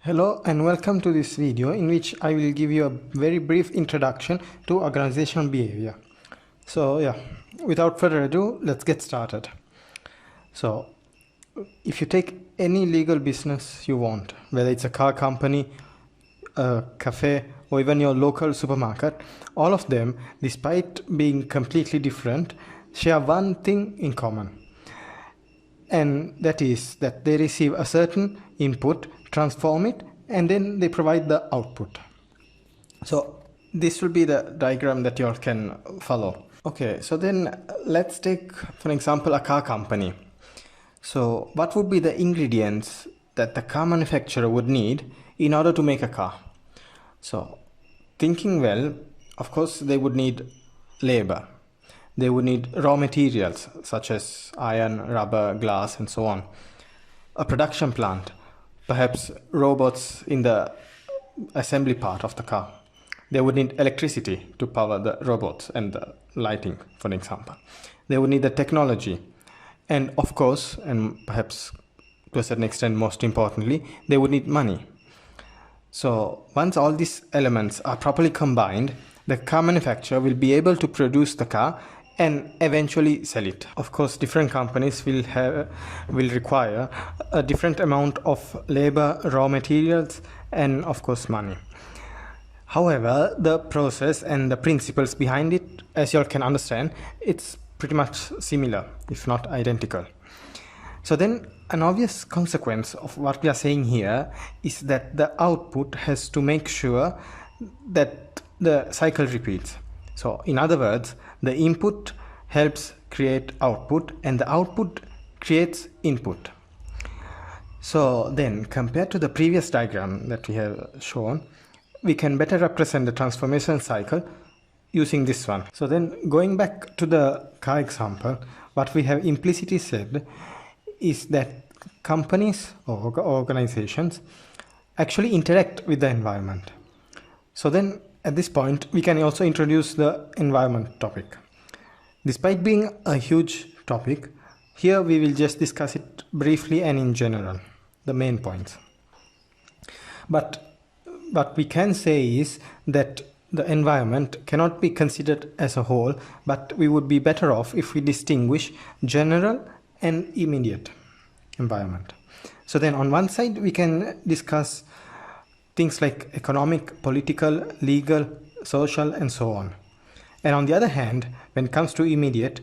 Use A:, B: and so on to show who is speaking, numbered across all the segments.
A: Hello and welcome to this video in which I will give you a very brief introduction to organizational behavior. Without further ado, let's get started. So, if you take any legal business you want, whether it's a car company, a cafe, or even your local supermarket, all of them, despite being completely different, share one thing in common. And that is that they receive a certain input, transform it, and then they provide the output. So this will be the diagram that you all can follow. Okay, so then let's take, for example, a car company. So what would be the ingredients that the car manufacturer would need in order to make a car? So thinking well, of course, they would need labor. They would need raw materials such as iron, rubber, glass, and so on. A production plant, perhaps robots in the assembly part of the car. They would need electricity to power the robots and the lighting, for example. They would need the technology. And of course, and perhaps to a certain extent most importantly, they would need money. So once all these elements are properly combined, the car manufacturer will be able to produce the car and eventually sell it. Of course, different companies will require a different amount of labor, raw materials, and of course money. However, the process and the principles behind it, as you all can understand, it's pretty much similar, if not identical. So then an obvious consequence of what we are saying here is that the output has to make sure that the cycle repeats. So in other words, the input helps create output and the output creates input. So then, compared to the previous diagram that we have shown, we can better represent the transformation cycle using this one. So then, going back to the car example, what we have implicitly said is that companies or organizations actually interact with the environment. So then, at this point, we can also introduce the environment topic. Despite being a huge topic, here we will just discuss it briefly and in general, the main points. But what we can say is that the environment cannot be considered as a whole, but we would be better off if we distinguish general and immediate environment. So then on one side, we can discuss things like economic, political, legal, social, and so on. And on the other hand, when it comes to immediate,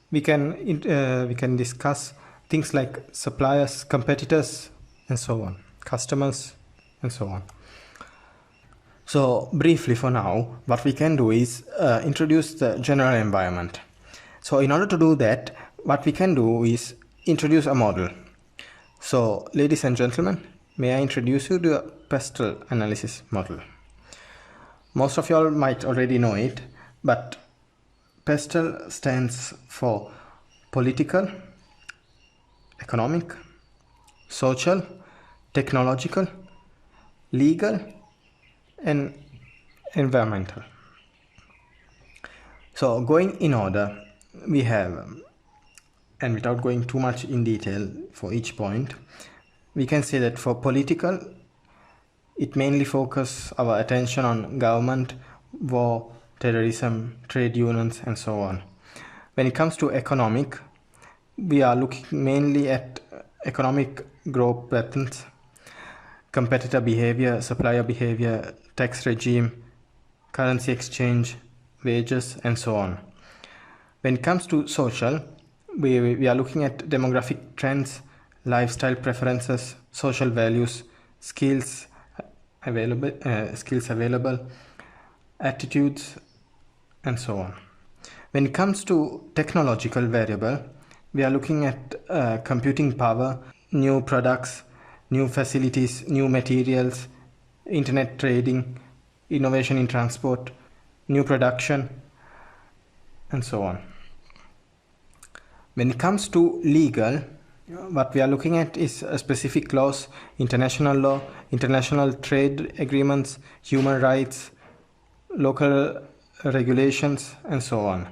A: we can discuss things like suppliers, competitors, and so on, customers, and so on. So briefly for now, what we can do is introduce the general environment. So in order to do that, what we can do is introduce a model. So ladies and gentlemen, may I introduce you to a pestle analysis model. Most of y'all might already know it, but pestle stands for political, economic, social, technological, legal, and environmental. So going in order, we have, and without going too much in detail for each point, we can say that for political, it mainly focuses our attention on government, war, terrorism, trade unions, and so on. When it comes to economic, we are looking mainly at economic growth patterns, competitor behavior, supplier behavior, tax regime, currency exchange, wages, and so on. When it comes to social, we are looking at demographic trends, lifestyle preferences, social values, skills available, attitudes, and so on. When it comes to technological variable, we are looking at computing power, new products, new facilities, new materials, internet trading, innovation in transport, new production, and so on. When it comes to legal, what we are looking at is a specific laws, international law, international trade agreements, human rights, local regulations, and so on.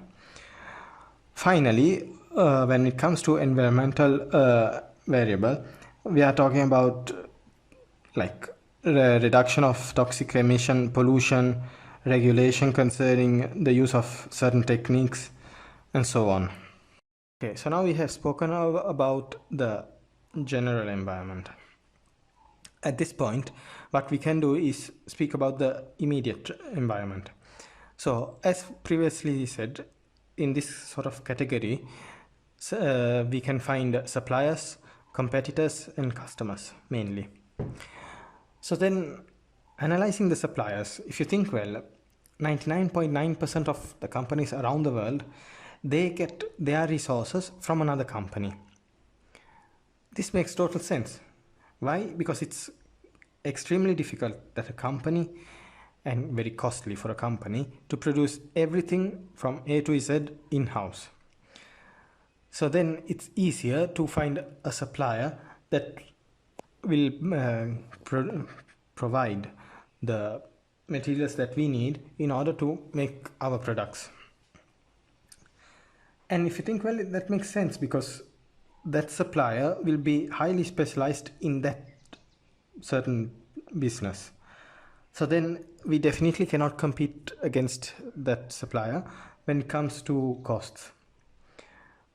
A: Finally, when it comes to environmental variable, we are talking about like reduction of toxic emission, pollution, regulation concerning the use of certain techniques, and so on. Okay, so now we have spoken about the general environment. At this point, what we can do is speak about the immediate environment. So as previously said, in this sort of category, we can find suppliers, competitors, and customers mainly. So then, analyzing the suppliers, if you think well, 99.9% of the companies around the world, they get their resources from another company. This makes total sense. Why? Because it's extremely difficult that a company, and very costly for a company, to produce everything from A to Z in-house. So then it's easier to find a supplier that will provide the materials that we need in order to make our products. And if you think well, that makes sense, because that supplier will be highly specialized in that certain business. So then we definitely cannot compete against that supplier when it comes to costs.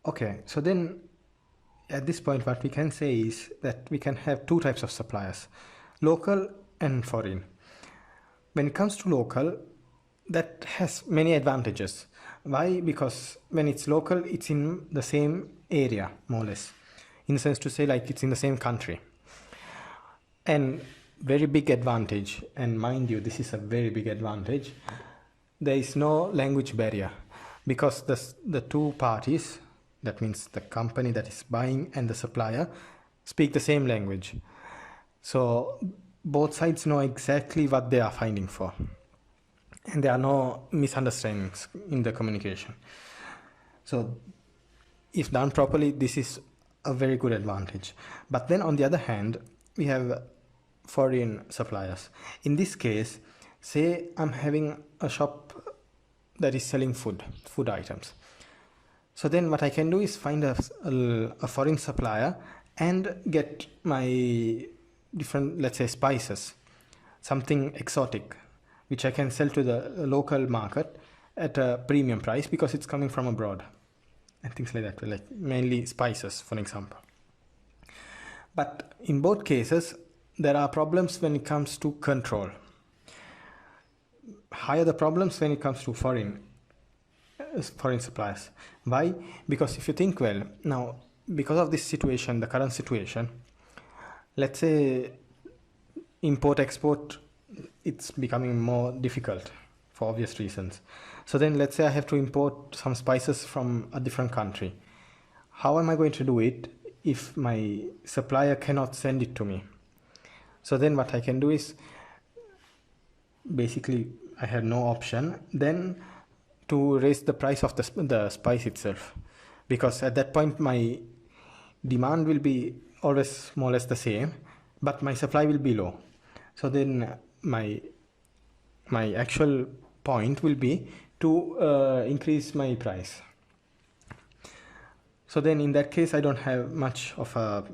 A: Okay, so then at this point what we can say is that we can have two types of suppliers, local and foreign. When it comes to local, that has many advantages. Why? Because when it's local, it's in the same area, more or less, in the sense to say like it's in the same country. And very big advantage, and mind you, this is a very big advantage, there is no language barrier, because the two parties, that means the company that is buying and the supplier, speak the same language. So both sides know exactly what they are finding for, and there are no misunderstandings in the communication. So if done properly, this is a very good advantage. But then on the other hand, we have foreign suppliers. In this case, say I'm having a shop that is selling food items. So then what I can do is find a foreign supplier and get my different, let's say, spices, something exotic, which I can sell to the local market at a premium price because it's coming from abroad, and things like that, like mainly spices, for example. But in both cases, there are problems when it comes to control. Higher the problems when it comes to foreign suppliers. Why? Because if you think well, now because of this situation, the current situation, let's say import export, it's becoming more difficult for obvious reasons. So then let's say I have to import some spices from a different country. How am I going to do it if my supplier cannot send it to me? So then what I can do is, basically I had no option then to raise the price of the spice itself, because at that point my demand will be always more or less the same, but my supply will be low. So then my actual point will be to increase my price. So then in that case I don't have much of a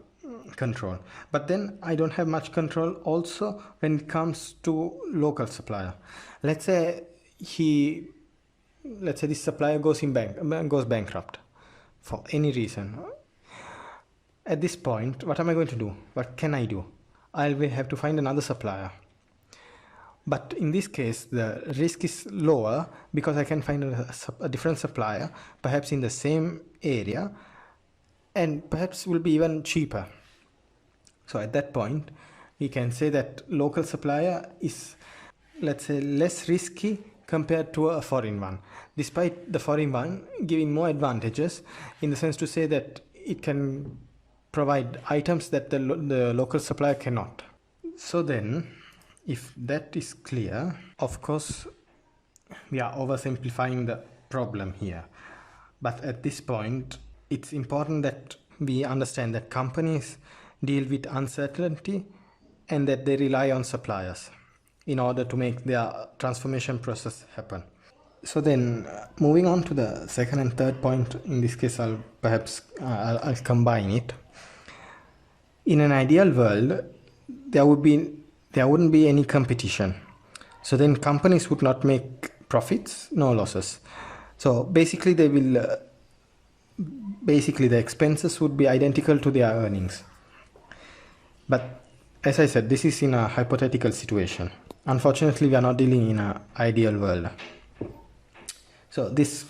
A: control. But then I don't have much control also when it comes to local supplier. Let's say this supplier goes bankrupt for any reason. At this point, what am I going to do? What can I do? I will have to find another supplier. But in this case, the risk is lower because I can find a different supplier, perhaps in the same area, and perhaps will be even cheaper. So at that point, we can say that local supplier is, let's say, less risky compared to a foreign one, despite the foreign one giving more advantages in the sense to say that it can provide items that the local supplier cannot. So then, if that is clear, of course, we are oversimplifying the problem here. But at this point, it's important that we understand that companies deal with uncertainty and that they rely on suppliers in order to make their transformation process happen. So then moving on to the second and third point, in this case I'll combine it. In an ideal world, there would be there wouldn't be any competition. So then companies would not make profits, no losses. So basically the expenses would be identical to their earnings. But as I said, this is in a hypothetical situation. Unfortunately, we are not dealing in an ideal world. So this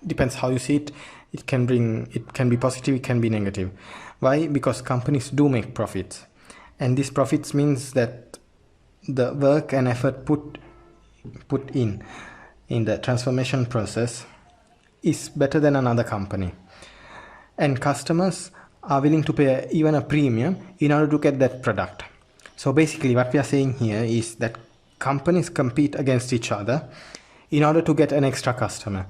A: depends how you see it. It can be positive, it can be negative. Why? Because companies do make profits. And these profits means that the work and effort put in the transformation process is better than another company. And customers are willing to pay even a premium in order to get that product. So basically what we are saying here is that companies compete against each other in order to get an extra customer.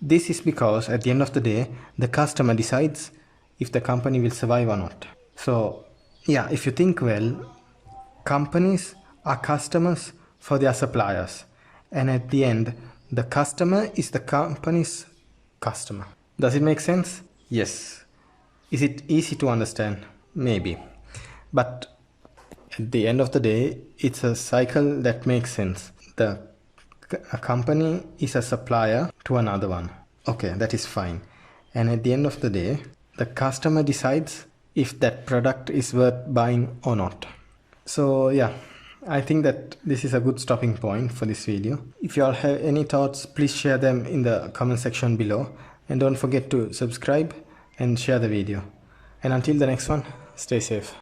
A: This is because at the end of the day, the customer decides if the company will survive or not. So yeah, if you think well, companies are customers for their suppliers. And at the end, the customer is the company's customer. Does it make sense? Yes. Is it easy to understand? Maybe. But at the end of the day, it's a cycle that makes sense. A company is a supplier to another one. Okay, that is fine. And at the end of the day, the customer decides if that product is worth buying or not. So yeah, I think that this is a good stopping point for this video. If you all have any thoughts, please share them in the comment section below. And don't forget to subscribe and share the video. And until the next one, stay safe.